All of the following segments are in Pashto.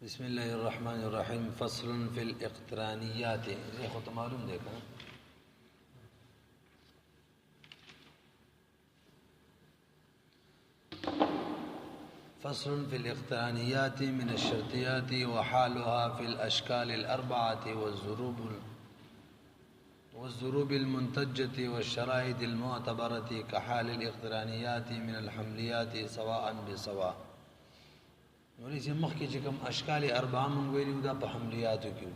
بسم الله الرحمن الرحيم. فصل في الاقترانيات. یہ خود معلوم دیکھا فصل في الاقترانيات من الشرطيات وحالها في الأشكال الأربعة والضروب المنتجة والشرائط المعتبرة كحال الاقترانيات من الحمليات سواء بسواء. نوري چې مخکې چې کوم اشکال اربعه مونږ ویلو دا په حملیاتو کې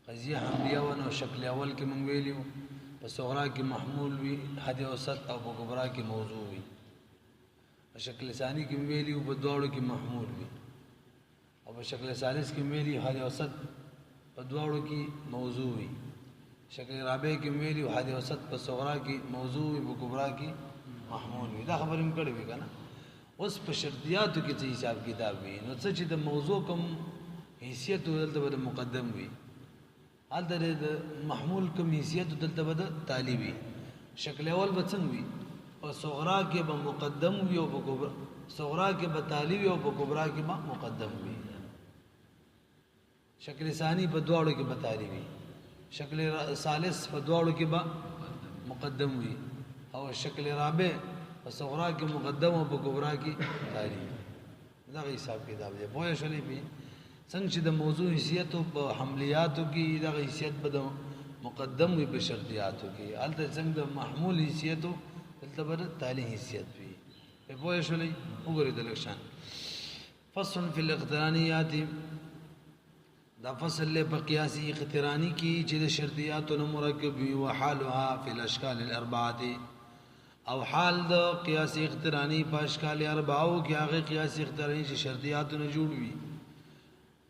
قضیه حملیه ونه شکل اول کې مونږ ویلو په صغرا کې محمول وي حد اوسط او په کبرا کې موضوع وي شکل ثانی کې ویلو په دوړو کې محمول وي او په شکل ثالث کې ویلو حد اوسط په دوړو کې موضوع وي شکل رابع کې ویلو حد اوسط په صغرا کې موضوع وي په کبرا کې محمول وي دا خبرې موږ کړې وي کنه. اوس په شرطیاتو کې څه حساب کتاب وي نو څه چې د موضوع کوم حیثیت دلته به مقدم وي هلته د محمول کوم حیثیت دلته به تالی وي شکل اول به څنګه وي او صغرا کې به مقدم وي او په کبرا صغرا کې به تالی وي او په کبرا کې به مقدم وي شکل ثانی په دواړو کې به تالی وي شکل ثالث په دواړو کې به مقدم وي او شکل رابع صغرا کې مقدم او په کبرا کې تالی دا حساب کتاب دی. پوه شولې په څنګه چې د موضوع حیثیت په حملیاتو کې دا حیثیت په مقدم وي په شرطیاتو کې الته څنګه د محمول حیثیت دلته به تالی حیثیت وي. پوه شولې وګورئ د لکشان فصل فی الاقترانیات دا فصل له په قیاسی اقترانی کې چې د شرطیاتو مرکب وي وحالها فی الاشکال الاربعه او حال د قیاس اقترانی په اشکال اربعو کې هغه قیاس اقترانی چې شرطیات نه جوړ وي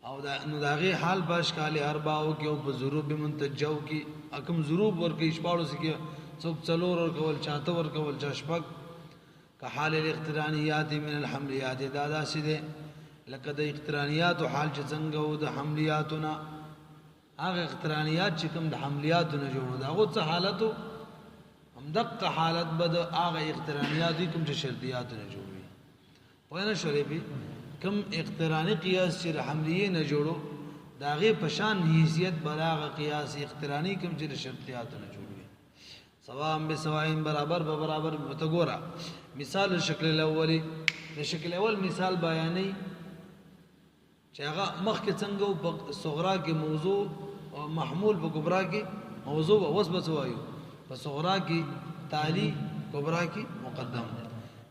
او دا نو هغه حال په اشکال اربعو کې او په ضروب منتجو کې حکم ضروب ورکه اشپاړو کې څوک څلور ور کول چاته ور کول چشپک که حال الاقترانیات من الحملیات دادا سیده لکه د اقترانیات حال چې څنګه او د حملیاتنا هغه اقترانیات چې کوم د حملیات نه جوړو دا غو څه حالتو دقه حالت بد هغه اقترانیات کوم چې شرطیات نه جوړوي وینه شولې به کوم اقترانی قیاس چې حملیه نه جوړو داغه پشان حیثیت بلاغه قیاس اقترانی کوم چې شرطیات نه جوړوي سواء به سواء برابر به برابر متګورا مثال شکل الاولی د شکل اول مثال بیانې چې هغه مخکې څنګه په صغرا کې موضوع او محمول په کبرا کې موضوع اوس بسوایو فصغرا کی تالی کبرا کی مقدم.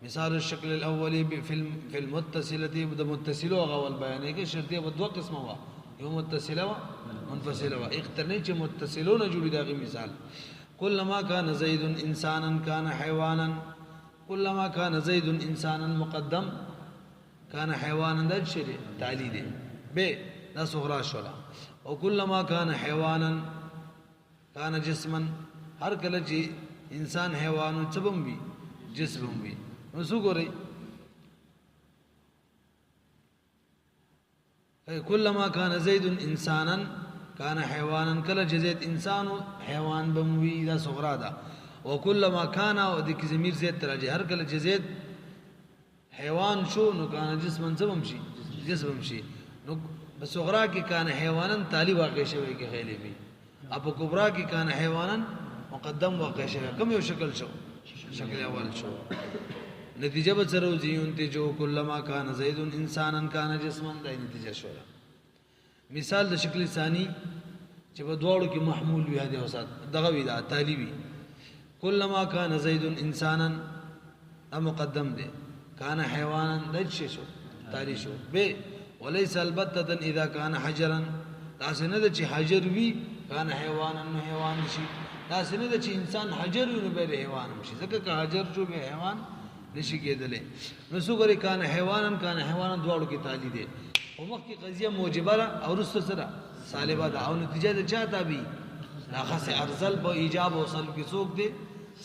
مثال الشکل الاولی فی المتصلة د متصله غول بیانې کې شرطیه په دوه قسمه وا یو متصله و منفصله و اقترنی چې متصلون جوړی دغه مثال کلما کان زید انسانا کان حیوانا کلما کان زید انسانا مقدم کان حیوانا د شری تالی دی به دا صغرا شولا او کلما کان حیوانا کان جسما هر کله چې انسان حیوانو چبم وي جسم وي نو څو ګورئ کلما کان زید انسانا کان حیوانا کله چې زید انسان حیوان بم وي دا صغرا ده او کلما کان او د کی ضمیر زید ترجه هر کله چې زید حیوان شو نو کان جسم چبم شي جسم شي نو صغرا کې کان حیوانا تالی واقع شوی کې خیلی وي اپ کبرا کې کان حیوانا مقدم واقع شوی کوم یو شکل شو شکل اول شو نتیجه به سره انتجو کلما کان زید انسانا کان جسما دا نتیجه شو. مثال د شکل ثانی چې په دواړو کې محمول وي هدا وسات دغه وی دا تالی وی کلما کان زید انسانا مقدم ده کان حیوانا د شو تالی شو به وليس البتة اذا كان حجرا دا څنګه چې حجر وی کان حیوانا نو حیوان شي دا څنګه چې انسان حجر نو به حیوان شي ځکه که حجر جو به حیوان نشي کېدلې نو څو غری کان حیوانن کان حیوان دواړو کې تعالی دي او مخکې قضیه موجبه او رست سره سالبه ده او نتیجه ده چاته بي خاص ارزل په ایجاب او سلب کې څوک دي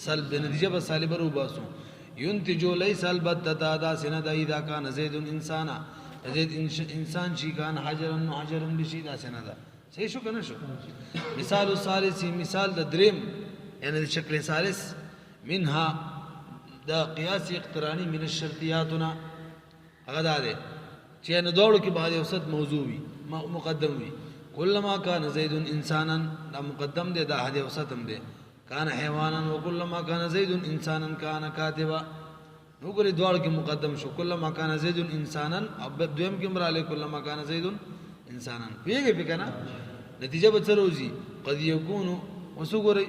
سلب د نتیجه به سالبه رو باسو ينتجو ليس البتة دا څنګه اذا كان زيد انسانا زید انسان شي کان حجرن حجرن بشي دا څنګه ده صحیح شو کنه شو. مثال الثالث مثال د دریم یعنی د شکل ثالث منها دا قیاس اقترانی من الشرطیاتنا هغه ده چې نه دوړو کې بعد اوسط موضوع وي مقدم وي كلما كان زيد انسانا دا مقدم دی دا حد اوسط هم دی كان حيوانا وكلما كان زيد انسانا كان كاتبا وګوري دوړو کې مقدم شو كلما كان زيد انسانا اب دویم کې مراله كلما كان زيد انسانا پیږي پکنه نتیجه به تروزی قد يكون وسګوري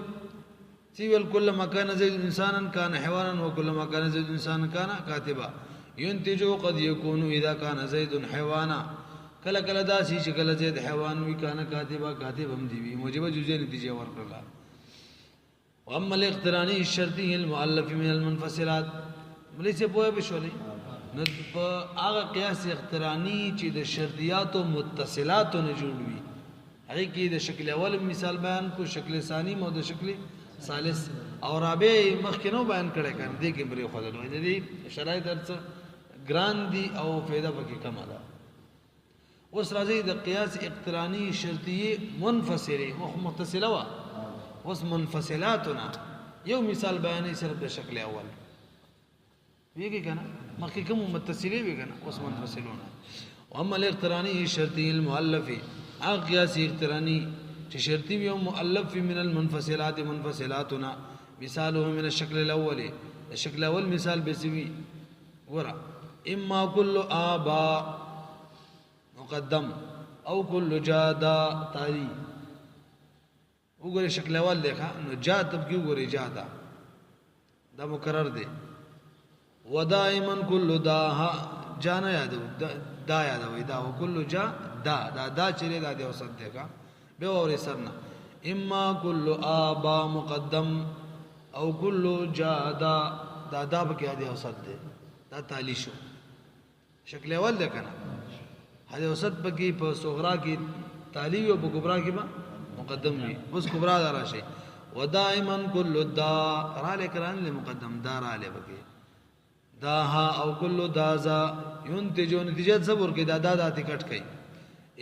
سيول كلما كان زيد انسانا كان حيوانا وكلما كان زيد انسانا كان كاتبا ينتج قد يكون اذا كان زيد حيوانا کله کله دا شي چې کله زید حیوان وی کان کاتبا کاتب هم دی وی موجب جزء نتیجه ورکړه واما الاقتراني الشرطي المؤلف من المنفصلات ملي څه پوهه بشولې نو په هغه قياس اقتراني چې د شرطيات او متصلات نه جوړ وي هغه کې د شکل اول مثال بیان کو شکل ثانی مو د شکل ثالث او رابع مخکینو بیان کړه کړه دې کې بری خدای نو دې شرایط درڅ ګران دي او فایده پکې کم ده اوس راځي د قياس اقتراني شرطي منفصله او متصله وا اوس منفصلاتنا یو مثال بیانې صرف د شکل اول ویږي کنه مخکې کوم متصله وی کنه اوس منفصلون واما الاقتراني الشرطي المؤلف قياس اقتراني چې شرطي یو مؤلف من المنفصلات منفصلاتنا مثاله من الشكل الاول الشكل الاول مثال بسوي ورا اما كل آباء مقدم او كل جادا تالي وګوره شکل اول دیکھا نو جا تب کیوں وګوره جادا دا مقرر دی ودائما كل دا جانا یاد دا یاد وای دا وكل جا دا چره دا دی وسط دیکھا به اور سرنا اما كل آبا مقدم او كل جادا دا بکې دی وسط دی دا تالی شو شکل اول ده کنه هدا وسط بکی په صغرا کې تالی او په کبرا کې با مقدم وي اوس کبرا دا راشي ودائما كل دا را لکران لمقدم دا را لبکی دا ها او كل دازا ينتج نتیجه صبر کې دا ټکټ کوي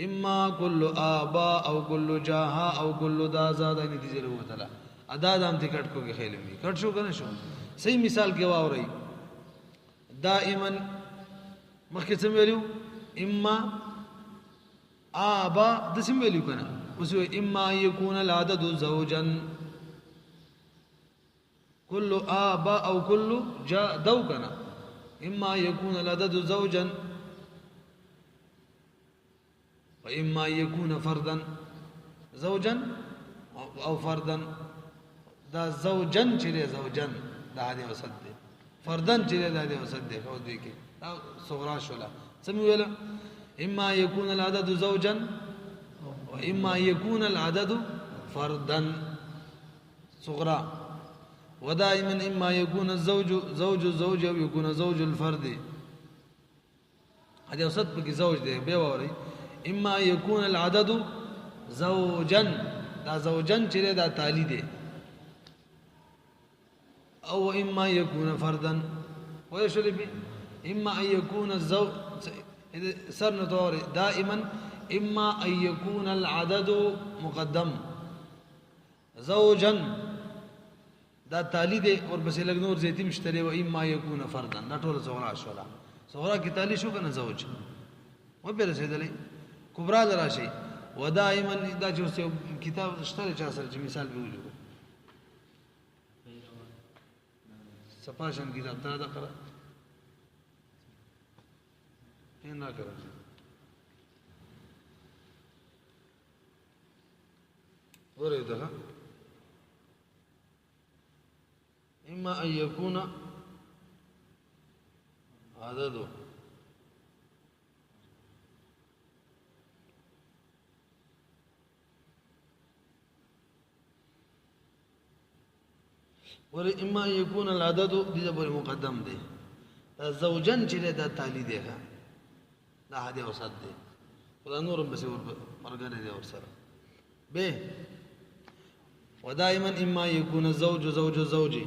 اما كل آبا او كل جاها او كل دازا دا نتیجه وروته ادا دام ټکټ کوي خیل می کټ شو کنه شو صحیح مثال کې واوري دائما مخکې څه ویلو اما آبا د سم ویلو کنه اوس اما يكون العدد زوجا كل آبا او كل جا دو کنه اما يكون العدد زوجا واما يكون فردا زوجا او فردا دا زوجا چې زوجا دا هدي وسط دي فردن چې دا هدي وسط دي خو دې کې دا صغرا شولا سم ویل اما يكون العدد زوجا واما يكون العدد فردا صغرا ودائما اما يكون الزوج زوج او يكون زوج الفرد هدي وسط کې زوج دی به ووري اما يكون العدد زوجا دا زوجن چې دا تالی دی او اما يكون فردا ويشل به اما ان يكون الزوج سرنا دور دائما اما ان يكون العدد مقدم زوجا دا تالی دی اور بس لګ نور زيتي مشتري و اما يكون فردا دا ټول صغرا شولا صغرا کې تالی شو کنه زوج و به رسیدلې کبرا دراشي ودائما دا چې کتاب اشتري چا سره مثال به وجو صفاشن کتاب دا قرا نه کړو ورې ده اما ان يكون عدده ور اما يكون العدد دې په مقدم دی زوجن چې دا تالی دی دا هدي وسط دی خدا نورم بس ور مرګره دی ور سره به ودائما اما يكون الزوج زوج زوجي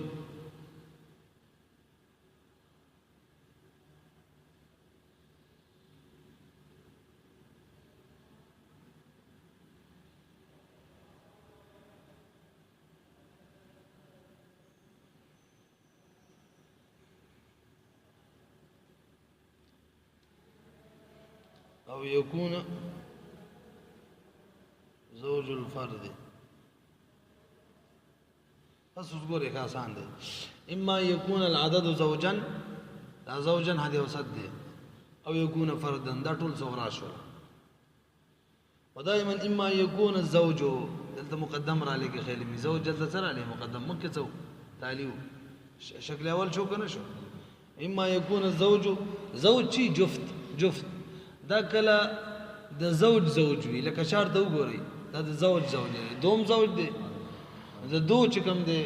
او يكون زوج الفرد بس وګوره کا آسان دی اما يكون العدد زوجا دا زوجا هدي وسد دی او يكون فردا دا ټول صغرا شو ودائما اما يكون الزوج دلته مقدم را لګي خیلی زوج دلته سره علی مقدم مکه څو تعالیو شکل اول شو کنه شو اما يكون الزوج زوج چی جفت دا کله د زوج وی لکه شار ته وګورئ دا د زوج دی دوم زوج دی د دو چې کوم دی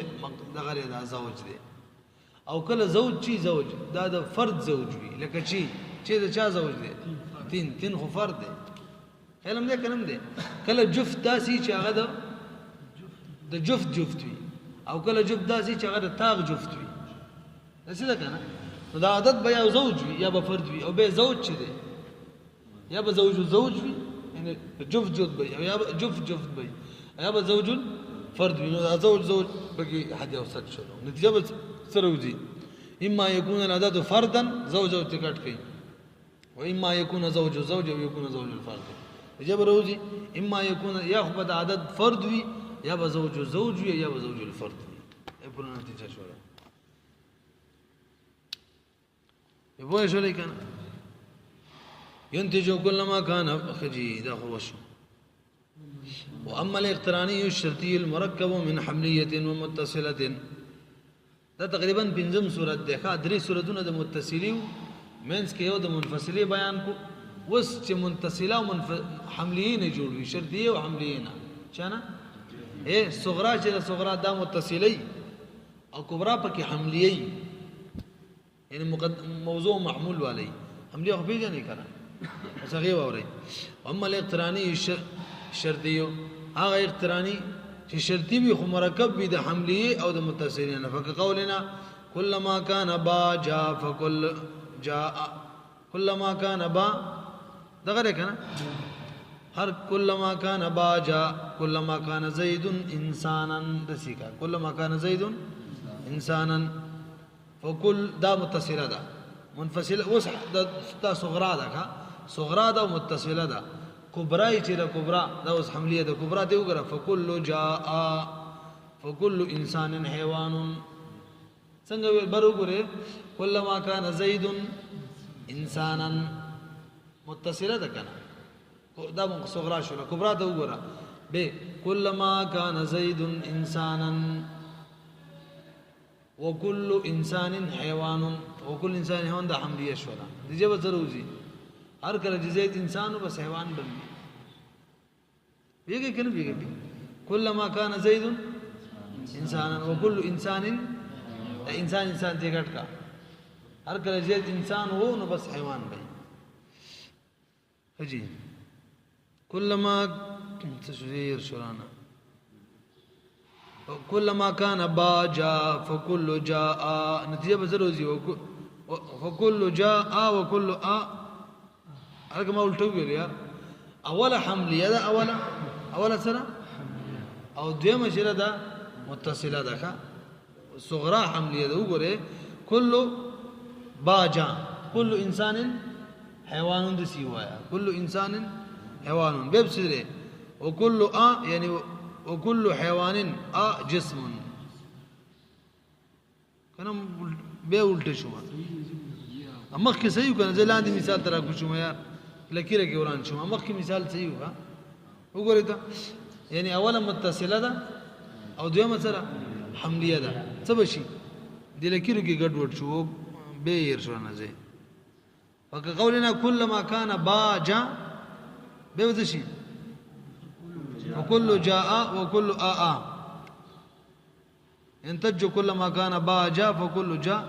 دغه دا زوج دی او کله زوج چی زوج دا د فرد زوج وی لکه چې د چا زوج دی تین خو فرد دی علم دې کلم دی کله جفت داسي چې هغه د جفت وی او کله جفت داسي چې هغه د تاغ جفت وی څه ده کنه نو دا عادت به یا زوج وی یا به فرد وی او به زوج چي دی یا به زوج وی یعنی جفت به یا جفت به یا به زوج فرد وی نو دا زوج بقي حد اوسط شو نتیجه به سره وځي اما يكون العدد فردا زوج او تکټ کوي و اما يكون زوج او يكون زوج الفرد جب روزي اما يكون یا خو د عدد فرد وی یا به زوج وی یا به زوج الفرد وی په نتیجه شو يبغى شو لي كان ينتج كل ما كان خجي ده هو شو واما الاقتراني الشرطي المركب من حمليه ومتصله ده تقريبا بنظم صورت ده درې صورتونه د متصلي مینس کې یو د منفصلي بیان کو وس چې منتصله او حمليه نه جوړوي شرطيه او حمليه نه چانه صغرا چې صغرا د متصلي او کبرا پکې حمليه یعنی موضوع محمول والی حمليه خو پیژنې کنه څنګه ووري اما الاقتراني شرطي هغه اقتراني چې شرطي وي خو مرکب وي د حمليه او د متصلين فقولنا كلما كان با جاء فكل جاء كلما كان با دغه کنه هر كلما كان با جاء كلما كان زيد انسانا دسيكا كلما كان زيد انسانا فكل دا متصله ده منفصله وس دا صغرا ده صغرا ده متصله ده کبرا چې ده کبرا دا اوس حملیه ده کبرا دی وګره فكل جاء فكل انسان حيوان څنګه برو ګره كلما كان زيد انسانا متصله ده کنه دا صغرا شو کبرا ده وګره به كلما كان زيد انسانا وكل انسان حيوان وكل انسان حيوان ده حملیه شو ده دې به ضروري هر کله زید انسان او بس حیوان بندي بیګه کنه بیګه كلما كان زيد انسانا وكل انسان انسان دې ګټ کا هر کله زید انسان وو نو بس حیوان بي هجي كلما تشرير شرانا كلما كان با جاء فكل جاء نتیجه بزروزي فكل جاء وكل هغه ما ولټو ویل یار اوله حملیه ده اوله سره او دیمه شره ده متصله ده صغرا حملیه ده وګوره كل باجا كل انسان حيوان د سیوایا كل انسان حيوان به بسره وكل يعني وكل حيوان جسم کنه به ولټ شو امخ کې صحیح کنه زلاندې مثال ترا کو شوم یار لکیره کې وران شوم امخ کې مثال صحیح ها وګورئ ته یعنی اوله متصله ده او دویمه سره حملیه ده څه بشي د لکیره کې ګډوډ شو به ير شو نه زی وقولنا كلما كان باجا به وځي وكل جاء وكل ينتج كلما كان باجا فكل جاء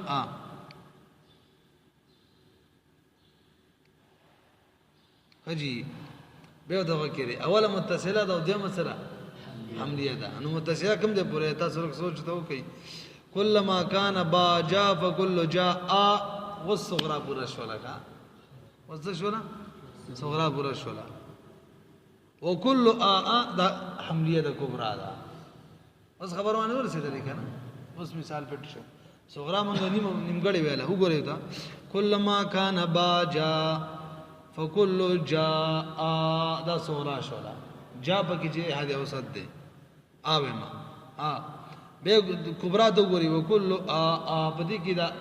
حجي به دغه کړي اوله متصله ده او دیمه سره حملیه ده نو متصله کوم ده پوره تاسو سوچ ته وکي كلما كان با جاء فكل جاء والصغرى پورا شولا کا وځ شولا صغرى پورا شولا وكل ده حملیه ده کبرا ده اوس خبرونه ورسېدلې کنه اوس مثال پټ شو صغرى مونږ نیمګړی ویله وګورئ تا كلما كان با جاء فكل جاء دا صغرا شولا جا پکې چې حد اوسط دی اوه ما به کبرا ته ګوري وکل پدې کې دا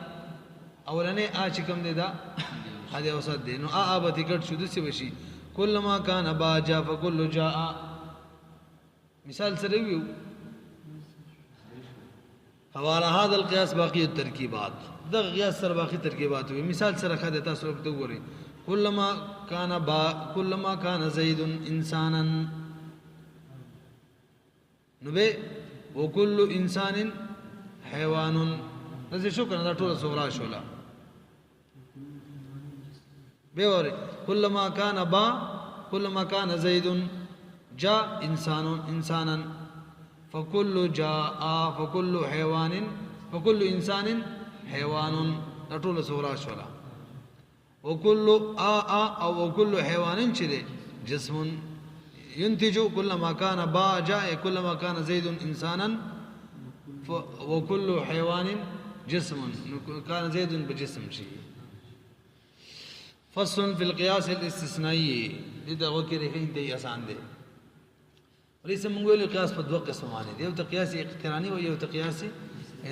اولنې چې کوم دی دا حد اوسط دی نو به ټیکټ شو د څه وشي کل ما کان با جا فكل جاء مثال سره ویو حواله هذا القياس باقي التركيبات دا قياس سره باقي ترکیبات وي مثال سره خدای تاسو ته ګوري كلما كان زيد انسانا نو به وكل انسان حيوان دغه شو کنه دا ټول صغرا شولا به وره كلما كان زيد جاء انسانا فكل جاء فكل انسان حيوان دا ټول صغرا شولا وكل او وكل حيوان چره جسم ينتج كلما كان با جاء كلما كان زيد انسانا وكل حيوان جسم كان زيد بجسم شيء فصل في القياس الاستثنائي دغه وکړي هي آسان دي وليس موږ ویل قياس په دوه قسمه باندې دی یو ته قياس اقتراني او یو ته قياس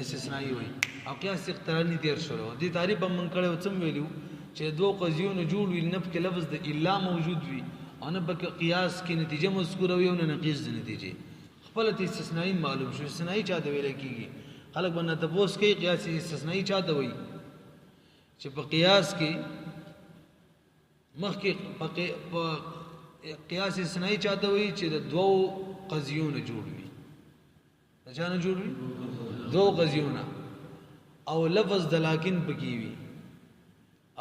استثنائي وي او قياس اقتراني تیر شو دي تعریف هم من کړو څم ویلو چې دوه قضیونه جوړ وي نه په لفظ د الا موجود وي او نه په قياس کې نتیجه مذکور وي او نه نقیض د نتیجه خپل ته استثنائي معلوم شو استثنائي چاته ویل کیږي خلک باندې تاسو کې قياس استثنائي چاته وي چې په قياس کې مخکې په قياس استثنائي چاته وي چې د دوه قضیونه جوړ وي دا څنګه جوړ وي دوه قضیونه او لفظ د لکن پکې وي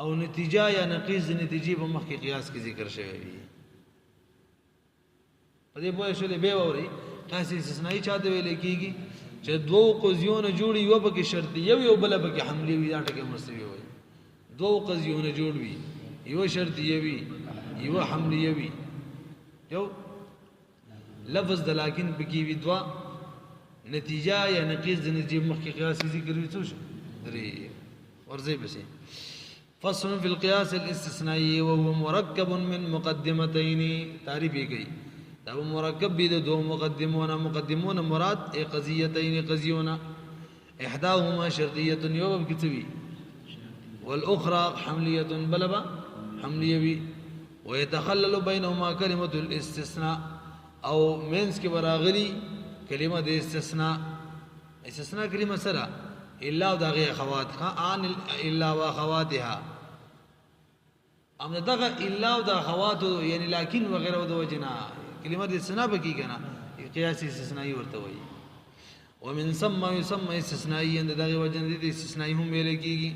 او نتیجه یا نقیض نتیجه په مخکې قياس کې ذکر شوی وي په دې پوه شولې به ووري قياس استثنائي چاته ویل کېږي چې دوه قضیونه جوړي یو پکې شرطیه وي او بل پکې حملي وي دا ټکي مستوي وي دوه قضیونه جوړ وي یو شرطیه وي یو حملیه وي یو لفظ د لکن پکې وي دوا نتیجه یا نقیض د نتیجه مخکې قياس ذکر وي څه درې ورځي بس فصل في القياس الاستثنائي وهو مركب من مقدمتين تعریف یې کوي دا مرکب به د دوه مقدمون مراد ای قضیتين قضیونه احداهما شرطيه یو بکتوي والاخرى حمليه بلبا حملیه وي ويتخلل بينهما كلمه الاستثناء او منس کې براغلي کلمه د استثناء کلمه سره الا دغه اخوات عن الا واخواتها ام دغه الا او د اخوات یعنی لكن وغيره د وجنا کلمه د استثناء بکی کنه قياس استثنائي ورته وي ومن ثم يسمى استثنائيا دغه وجنه د استثنائي هم ویل کیږي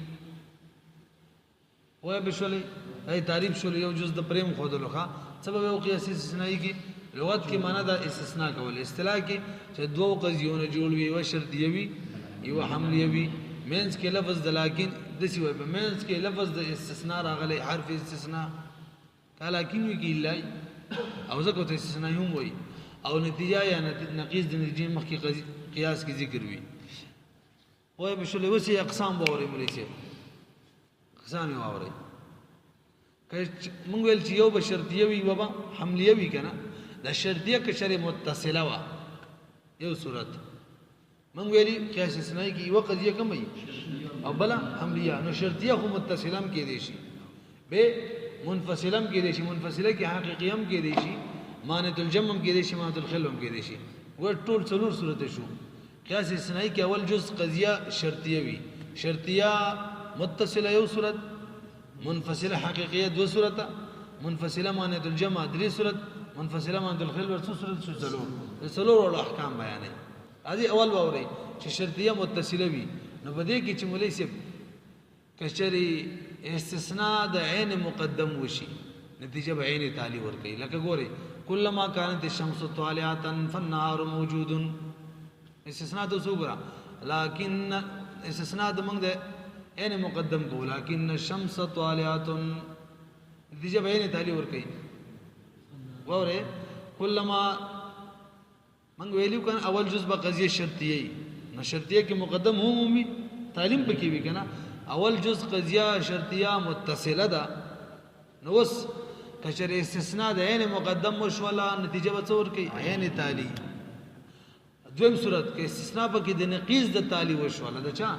وای بشولې ای تعریف شول یو جز د پریم خودلوخه سبب او قياس استثنائي کی لغت کی معنی دا استثناء کول اصطلاح کی چې دوه قضیونه جوړ وي او شرطیه وي یو حملیه وي مینس کې لفظ د لکن د سی وي مینس کې لفظ د استثناء راغلی حرف استثناء کله کین وی کی الا او ځکه ته استثناء هم وي او نتیجه یا نقیض د نتیجه مخکې قياس کی ذکر وي وای بشله وسی اقسام باورې ملي شي اقسام باورې مونږ ویل چې یو بشرطیه وي وبا حملیه وي کنه د شرطیه کشر متصله وا یو صورت مونږ ویلي قياس استثنائي کې یو قضیه کوم وي او بلا حملیه نو شرطیه خو متصلم کې دي شي به منفصلم کې دي شي منفصله کې حقیقیم کې دي شي مانعه الجمع کې دي شي مانعه الخلم کې دي شي ور ټول څلور صورت شو قياس استثنائي کې اول جز قضیه شرطیه وي شرطیه متصله یو صورت منفصله حقیقیه دو صورت منفصله مانعه الجمع درې صورت منفصله مانعه الخلل ورڅو صورت شو څلور احکام بیانې ادي اول باوري چې شرطیه متصله وي نو بده کې چې مولوی صاحب کچري استثناء د عین مقدم وشي نتیجه به عین تالی ور کوي لکه ګوري کلما كانت الشمس طالعه فالنهار موجود استثناء د صغرا لكن استثناء د موږ د عین مقدم کو لكن الشمس طالعه نتیجه به عین تالی ور کوي ګوره کلما من ویلو کان اول جزء به قضیه شرطیه نو شرطیه کې مقدم هم تعلیم پکې وی کنه اول جزء قضیه شرطیه متصله ده نو اوس کچره استثناء د عین مقدم وشولا نتیجه به څور کوي عین تالی دویم صورت کې استثناء پکې د نقیض د تالی وشولا د چا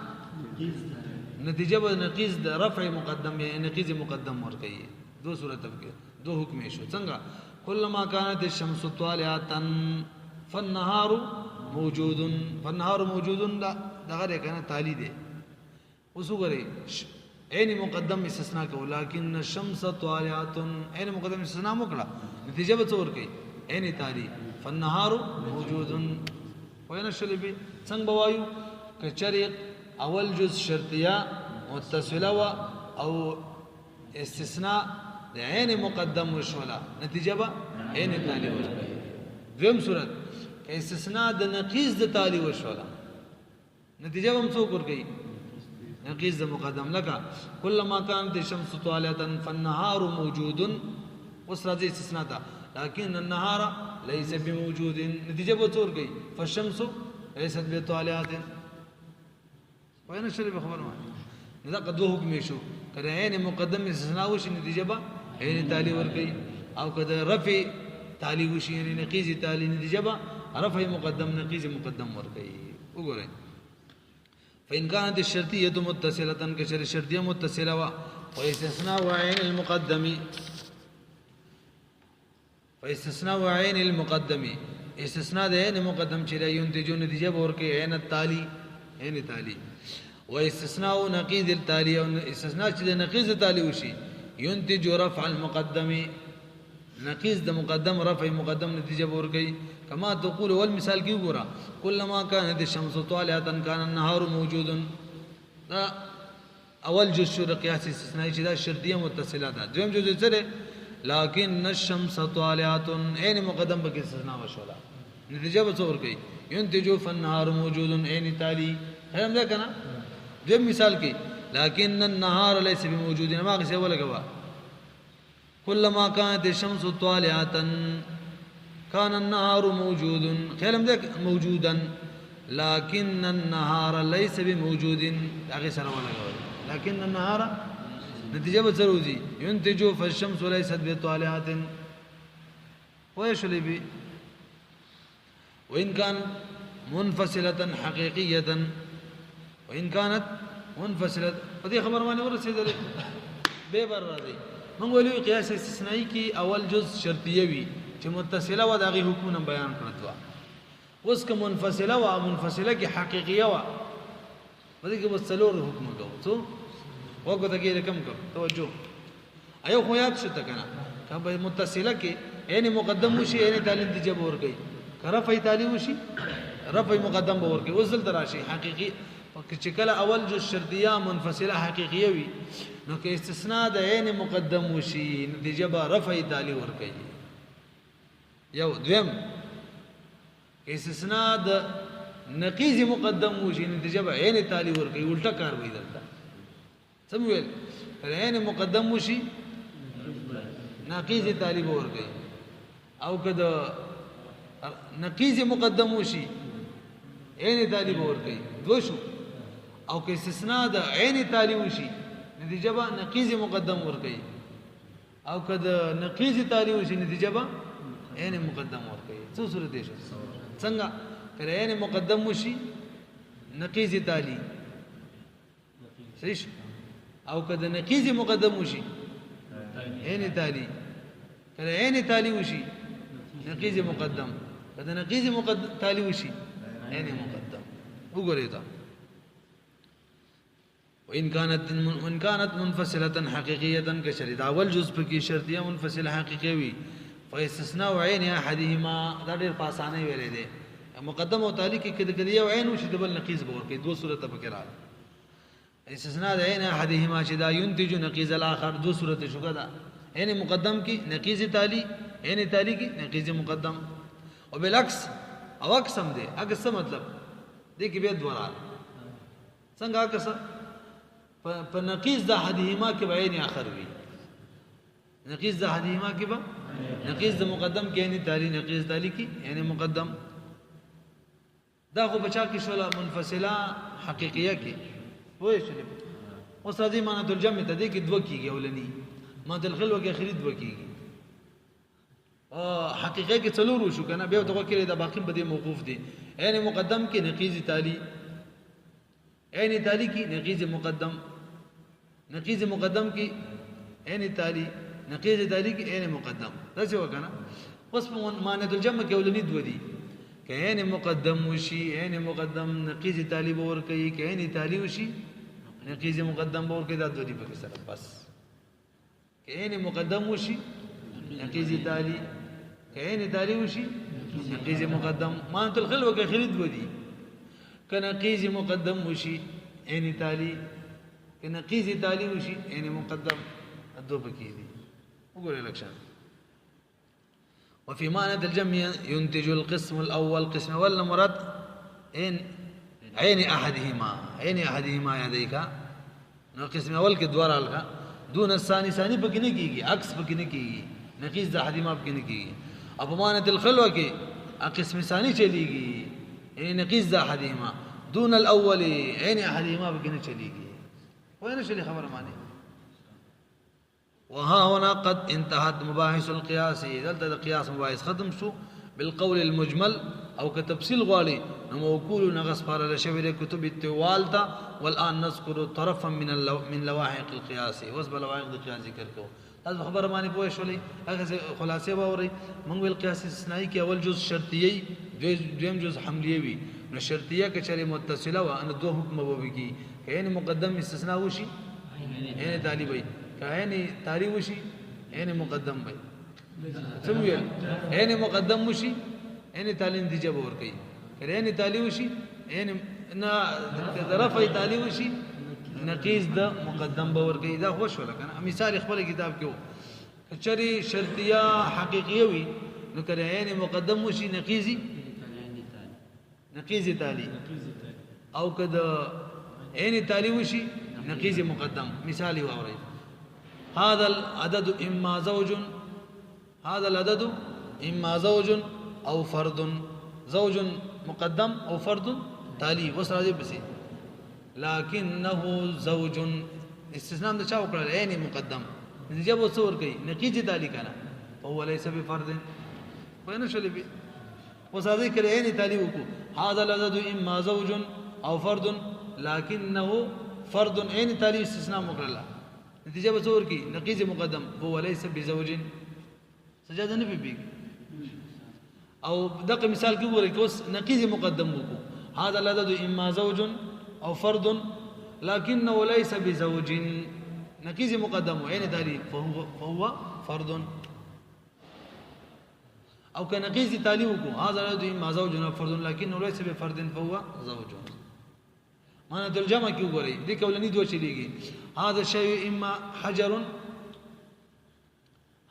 نتیجه به نقیض د رفع مقدم یا نقیض مقدم ور کوي دو صورت کې دو حکم شو څنګه كلما كانت الشمس طالعه فالنهار موجود دغه کنه تالی دی اوس وګورئ عین مقدم استثناء کو لكن الشمس طالعه عین مقدم استثناء وکړه نتیجه به څور کوي عین تالی فالنهار موجود وين شلبي څنګه بوایو کچری اول جز شرطیه متصله او استثناء د عین مقدم وشولا نتیجه به عین تالی ورکړي دویم صورت استثناء د نقیض د تالی وشولا نتیجه هم څوک ورکړي نقیض د مقدم لکه كلما كانت الشمس طالعه فالنهار موجود وسرج استثناء ده لكن النهار ليس بموجود نتیجه به څور کوي فالشمس ليست بطالعه وين شرب خبر ما دا قد حکم شو کله عین مقدم استثناء وشي نتیجه به عین تالی ور کوي او کله رفع تالی وشي یعنی نقیض تالی نتیجه به رفع مقدم نقیض مقدم ور کوي وګورئ فإن كانت الشرطية متصلة كشر الشرطية متصلة واستثناء عين المقدم فاستثناء عين المقدم استثناء عين مقدم چې ينتج نتیجه ورکه عین التالي عین تالي واستثناء نقيض التالي او استثناء چې نقيض التالي وشي ينتج رفع المقدم نقيض د مقدم رفع مقدم نتیجه ورکه كما تقول والمثال کی وګرا كلما كانت الشمس طالعه كان النهار موجود دا اول جز شو قياس استثناء چې دا شرطيه متصله ده دویم جز سره لكن الشمس طالعه عین مقدم به استثناء وشولا نتیجه به څور کوي ينتج فالنهار موجود عین تالي هم ده کنه دویم مثال کې لكن النهار ليس بموجود ما څه ولګوا كلما كانت الشمس طالعه كان النهار موجود خیالم ده موجودا لكن النهار ليس بموجود هغه سره ولګول لكن النهار نتیجه به ضروري ينتج فالشمس ليست بطالعه ويشلبي وإن كان منفصلة حقيقية وإن كانت منفصلة فدي خبر مانه ورسېدل به بر راځي موږ ویلو قياس استثنائي کې اول جز شرطيه وي چې متصله و دغه حکمونه بیان کړتوا اوس که منفصله و منفصله کې حقيقيه و ودې کې وسلور حکم کوو څو وګورئ کې رقم کو توجه ایو خو یاد شته کنه کله متصله کې عین مقدم وشي عین تعلیم دي جب ور گئی رفع تعلیم وشي رفع مقدم به ور گئی وصل دراشي حقيقي چې کله اول جو شرطيه منفصله حقيقيه وي نو کې استثناء د عین مقدم وشي نتیجه به رفع تعلیم ور گئی یو دویم استثناء د نقیض مقدم وشي نتیجه به عین تعلیم ور گئی الټا کار وې دلته سمویل عین مقدم وشي نقیض تعلیم ور گئی او کده نقیض مقدم وشي عین تعلیم ور گئی دو شو او که استثناء د عین تعلیم وشي نتیجه به نقیض مقدم ور گئی او کده نقیض تعلیم وشي نتیجه به عین مقدم ور گئی څه صورت دي څنګه کله عین مقدم وشي نقیض تعلیم صحیح او کده نقیض مقدم وشي عین تعلیم کله عین تعلیم وشي نقیض مقدم کده نقیض مقدم تعلیم وشي عین مقدم وګورئ دا وان كانت منفصله حقيقيه كشرط اول جزء کې شرطيه منفصله حقيقيه وي فاستثناء عين احدهما دا ډېر په اسانه ویلې دي مقدم او تعلق کې کده یو عین وشي د بل نقیض به ورکړي دوه صورت په کې راځي استثناء عین احدهما چې دا ينتج نقیض الاخر دو صورت شو کدا عین مقدم کی نقیض تالی عین تالی کی نقیض مقدم او بالعکس او اقسم دے اگه مطلب دې کې به دوړه څنګه اگه په نقیض د احدهما کې عین اخر وی نقیض د احدهما کې به نقیض د مقدم کې عین تالی نقیض تالی کی عین مقدم دا خو بچا کې شولا منفصله حقیقیه کې وای شنو اوس راځي معنی الجمع ته دې کې دوه کیږي ولني ماده الخلوه کې خرید وکيږي حقیقت کې څلور شو کنه بیا ته وکړي دا باقی بده موقوف دي عین مقدم کې نقیض تالی عین تالی کې نقیض مقدم نقیض مقدم کې عین تالی نقیض تالی کې عین مقدم دا څه وکنه اوس په معنی د جمع کې ولني دو دي کې عین مقدم وشي عین مقدم نقیض تالی ور کوي کې عین تالی وشي نقیض مقدم ور کوي دا د دې په سره بس کې عین مقدم وشي نقیض تالی کې عین تالی وشي نقیض مقدم معنی الخلوه کې خرید ودی ک نقیض مقدم وشي عین تالی ک نقیض تالی وشي عین مقدم ادو بکی دي وګورئ لکشان وفي معنى الجمع ينتج القسم الاول قسم اول مراد عين احدهما يديك نو قسم اول کې دوار الګه دون الثاني ثاني پکې نه کیږي عکس پکې نه کیږي نقیض د احدهما پکې نه کیږي اب معنى الخلوه کې قسم ثاني چلیږي یعنی نقیض د احدهما دون الاول عين احدهما پکې نه چلیږي وين شلی خبر معنی وها هنا قد انتهت مباحث القياس دلته القياس مباحث ختم شو بالقول المجمل او كتفصيل غالي موكول نغص فار لشبر كتب التوالتا والان نذكر طرفا من لواحق القياس وسب لواحق القياس ذکر کو از خبر معنی پوه شولې هغه خلاصې باوري موږ ول قياس استثنائي کې اول جز شرطيه دویم جز حمليه وي نو شرطيه کې چره متصله و ان دو حکم وبږي کین مقدم استثناء وشي یعنی طالب وي کین تاری وشي یعنی مقدم وي سمویل یعنی مقدم وشي یعنی تعلیم دی جب ور کوي یعنی تعلی وشي یعنی نا رفع تعلی وشي نقیض د مقدم باور کوي دا خوش ولا کنه مثال خپل کتاب کې چری شرطیه حقیقیه وي نو کړه یعنی مقدم وشي نقیض تعلی او کده یعنی تعلی وشي نقیض مقدم مثال واوري هذا العدد اما زوج او فرد زوج مقدم او فرد تالي وسره بس لكنه زوج استثناء د چا وکړل عین مقدم جب وصور کوي نقیض تالي کنه هو ليس بفرد وين شو لبي وسره کړي عین تالي وکړو هذا العدد اما زوج او فرد لكنه فرد عین تالي استثناء وکړل نتیجه وصور کوي نقیض مقدم هو ليس بزوج سجاده نه بيبي او دغه مثال کې وګورئ کوس نقیض مقدم وکړو هذا العدد اما زوج او فرد لكنه ليس بزوج نقیض مقدم عین تالي فهو فرد او كنقيض تالي وکړو هذا العدد اما زوج او فرد لكنه ليس بفرد فهو زوج معنی ترجمه کې وګورئ دې کولنی دوه چلیږي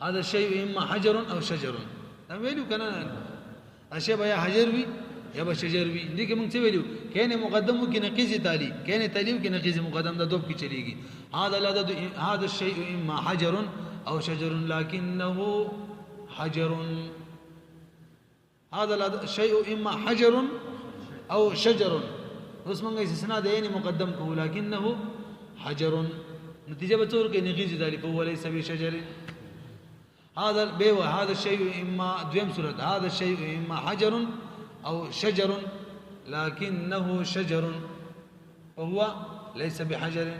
هذا الشيء اما حجر او شجر دا ویلو کنه اشی بیا حجر وی یا به شجر وی دې کې موږ څه ویلو کینه مقدم کې نقیض تالی کینه تالی کې نقیض مقدم دا دوب کې چلیږي هذا الشيء اما حجر او شجر لكنه حجر هذا الشيء اما حجر او شجر اوس موږ استثناء د یعنی مقدم کوو لكنه حجر نتیجه به تور کې نقیض تالی په وليس بشجر هذا الشيء اما دویم صورت هذا الشيء اما حجر او شجر لكنه شجر وهو ليس بحجر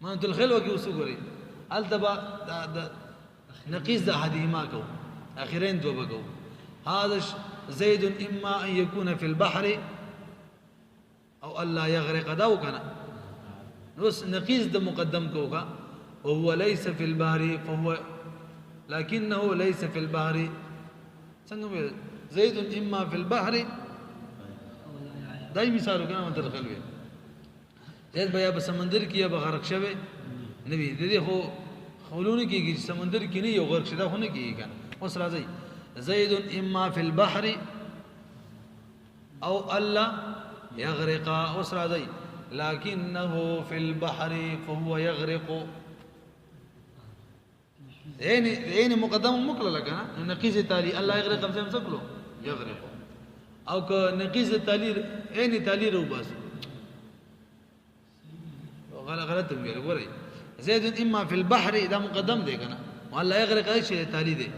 ما انت الخلوه کې وسګوري التبا نقيض احدهما کو اخرين دو بگو هذا زيد اما ان يكون في البحر او الا يغرق داو کنه نص نقيض د مقدم کوګه وهو ليس في البحر فهو لكنه ليس في البحر څنګه زيد اما في البحر دای مثال کنه متر خلوی زید بیا په سمندر کې یا بغرق شوه نبی د دې خو خولونه کېږي سمندر کې نه یو غرق شدا خونه کېږي کنه اوس راځي زيد اما في البحر او الا يغرق اوس راځي لكنه في البحر فهو يغرق عين مقدم مکل لگا نقیض تالی الله يغرق هم سکلو يغرق او که نقیض تالی عین تالی رو بس غلط ویل ګورئ زید اما فی البحر دا مقدم دی کنه والله یغرق ای شی تالی دی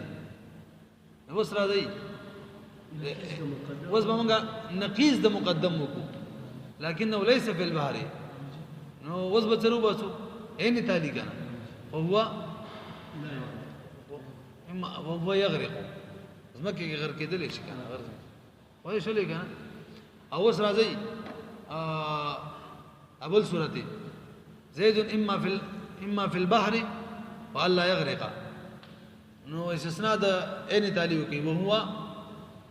اوس را دی اوس بمونږه نقیز د مقدم وکړو لكنه ليس في البحر نو اوس بچرو باسو عین تالی کنه وهو يغرق زمکه کې غرق کېدل شي کنه غرق وای شلې کنه اوس راځي اول سورته زید اما في البحر والا يغرق نو استثناء د عین تالی وکي وهو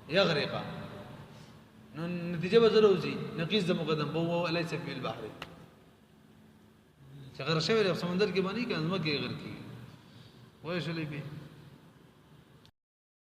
يغرق نو نتیجه به ضروري نقیز د مقدم وهو ليس في البحر چې غرق شوی د سمندر کې باندې کنه زمکه غرق کیږي وای شلې به